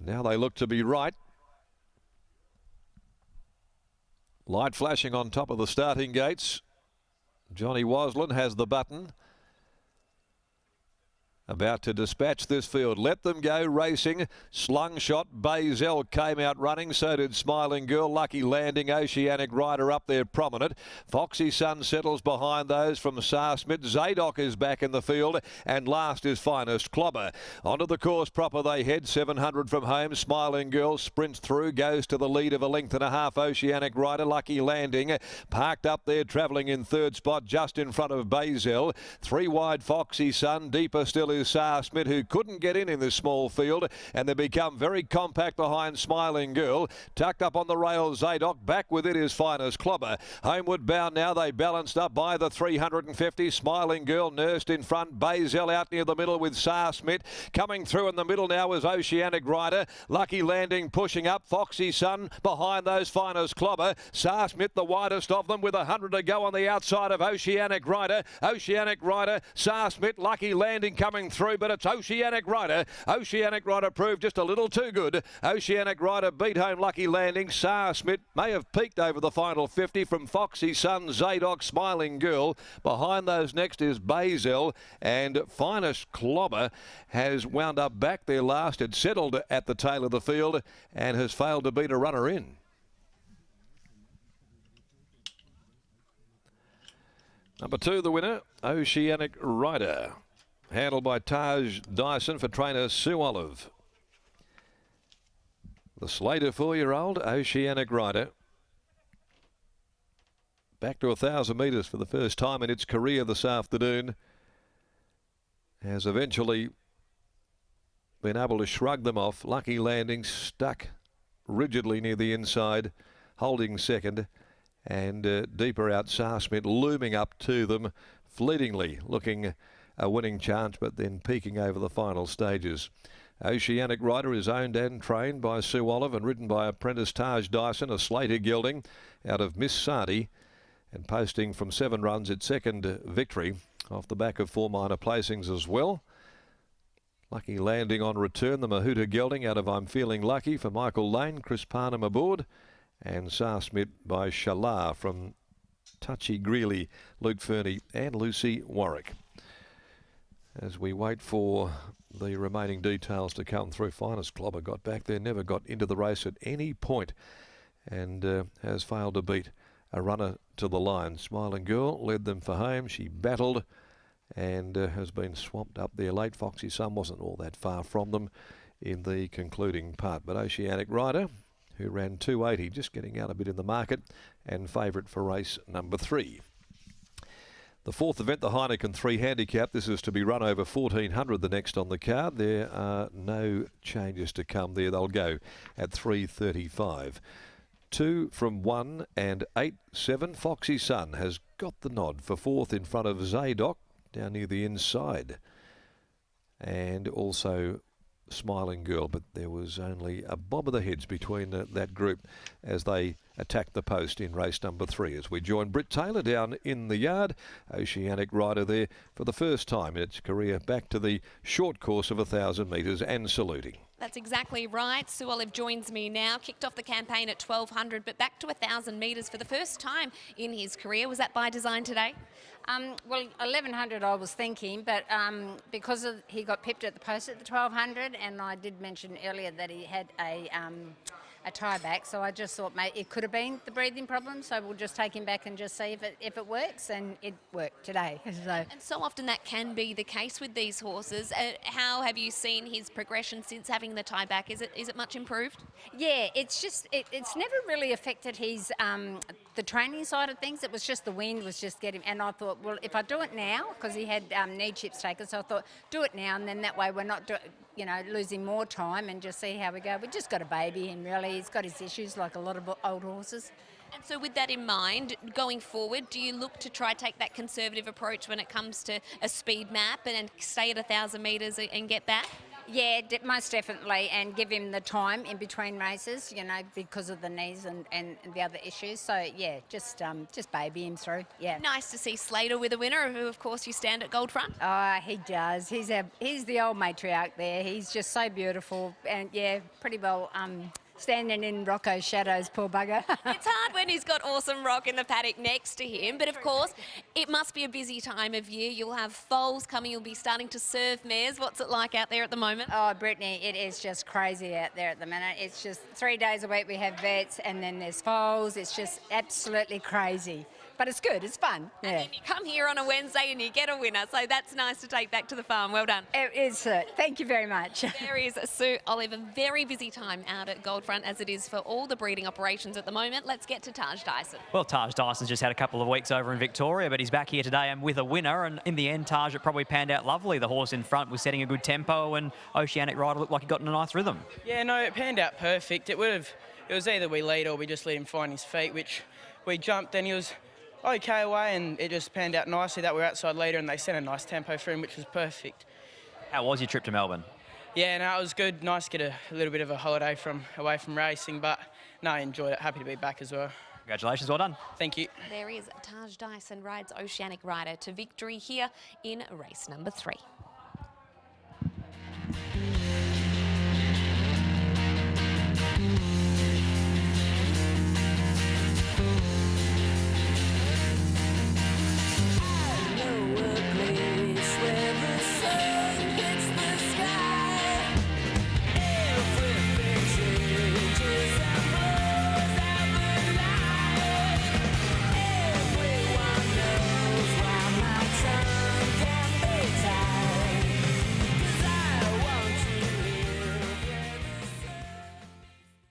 Now they look to be right. Light flashing on top of the starting gates. Johnny Waslin has the button. About to dispatch this field. Let them go racing. Slungshot. Bazel came out running. So did Smiling Girl. Lucky Landing. Oceanic Rider up there prominent. Foxy Sun settles behind those from Sarsmith. Zadok is back in the field. And last is Finest Clobber. Onto the course proper they head. 700 from home. Smiling Girl sprints through. Goes to the lead of a length and a half. Oceanic Rider. Lucky Landing. Parked up there travelling in third spot just in front of Bazel. 3 wide Foxy Sun. Deeper still is Sarsmith, who couldn't get in this small field, and they become very compact behind Smiling Girl. Tucked up on the rail, Zadok. Back with it is Finest Clobber. Homeward bound now. They balanced up by the 350. Smiling Girl nursed in front. Bazel out near the middle with Sarsmith. Coming through in the middle now is Oceanic Rider. Lucky Landing pushing up. Foxy Sun behind those. Finest Clobber. Sarsmith the widest of them with 100 to go on the outside of Oceanic Rider. Oceanic Rider, Sarsmith, Lucky Landing coming through, but it's Oceanic Rider. Oceanic Rider proved just a little too good. Oceanic Rider beat home Lucky Landing. Sarsmith may have peaked over the final 50 from Foxy Sun, Zadok, Smiling Girl. Behind those next is Bazel, and Finest Clobber has wound up back there last. It settled at the tail of the field and has failed to beat a runner in. Number 2, the winner, Oceanic Rider. Handled by Taj Dyson for trainer Sue Olive. The Slater 4-year-old Oceanic Rider. Back to 1,000 metres for the first time in its career this afternoon. Has eventually been able to shrug them off. Lucky Landing stuck rigidly near the inside, holding second. And deeper out, Sarsmith looming up to them, fleetingly looking a winning chance, but then peaking over the final stages. Oceanic Rider is owned and trained by Sue Olive and ridden by apprentice Taj Dyson, a Slater gelding out of Miss Sardi, and posting from 7 runs its second victory off the back of 4 minor placings as well. Lucky Landing on return, the Mahuta gelding out of I'm Feeling Lucky for Michael Lane, Chris Parnham aboard, and Sarsmith by Shalar from Touchy Greeley, Luke Fernie and Lucy Warwick. As we wait for the remaining details to come through, Finest Clobber got back there, never got into the race at any point, and has failed to beat a runner to the line. Smiling Girl led them for home. She battled and has been swamped up there late. Foxy Sun wasn't all that far from them in the concluding part. But Oceanic Rider, who ran 280, just getting out a bit in the market, and favourite for race number 3. The 4th event, the Heineken 3 handicap. This is to be run over 1,400, the next on the card. There are no changes to come there. They'll go at 3:35. 2 from 1 and 8, 7. Foxy Sun has got the nod for 4th in front of Zadok down near the inside. And also Smiling Girl, but there was only a bob of the heads between that group as they attacked the post in race number 3. As we join Britt Taylor down in the yard, Oceanic Rider there for the first time in its career back to the short course of 1,000 metres and saluting. That's exactly right. Sue Olive joins me now. Kicked off the campaign at 1,200, but back to 1,000 metres for the first time in his career. Was that by design today? Well, 1,100 I was thinking, but because he got pipped at the post at the 1,200, and I did mention earlier that he had a tie back, so I just thought maybe it could have been the breathing problem, so we'll just take him back and just see if it works, and it worked today. And so often that can be the case with these horses. How have you seen his progression since having the tie back? Is it much improved? Yeah, it's just it's never really affected his the training side of things. It was just the wind was just getting, and I thought, well, if I do it now, because he had knee chips taken, so I thought do it now, and then that way we're not losing more time, and just see how we go. We just got to baby him, really. He's got his issues like a lot of old horses. And so with that in mind, going forward, do you look to try take that conservative approach when it comes to a speed map and stay at 1,000 metres and get that? Yeah, most definitely, and give him the time in between races, you know, because of the knees and the other issues. So yeah, just baby him through. Yeah. Nice to see Slater with a winner, who of course you stand at Gold Front. Oh, he does. He's the old matriarch there. He's just so beautiful, and yeah, pretty well standing in Rocco's shadows, poor bugger. It's hard when he's got Awesome Rock in the paddock next to him, but of course it must be a busy time of year. You'll have foals coming, you'll be starting to serve mares. What's it like out there at the moment? Oh, Brittany, it is just crazy out there at the minute. It's just 3 days a week we have vets, and then there's foals. It's just absolutely crazy. But it's good, it's fun. Yeah. And then you come here on a Wednesday and you get a winner, so that's nice to take back to the farm. Well done. It is. Thank you very much. There is Sue Olive, a very busy time out at Gold Front, as it is for all the breeding operations at the moment. Let's get to Taj Dyson. Well, Taj Dyson's just had a couple of weeks over in Victoria, but he's back here today and with a winner. And in the end, Taj, it probably panned out lovely. The horse in front was setting a good tempo, and Oceanic Rider looked like he got in a nice rhythm. Yeah, no, it panned out perfect. It was either we lead or we just let him find his feet, which we jumped and he was okay away, and it just panned out nicely that we're outside leader and they sent a nice tempo for him, which was perfect. How was your trip to Melbourne? Yeah, no, it was good. Nice to get a little bit of a holiday away from racing, but no, I enjoyed it. Happy to be back as well. Congratulations, well done. Thank you. There is Taj Dyson rides Oceanic Rider to victory here in race number 3.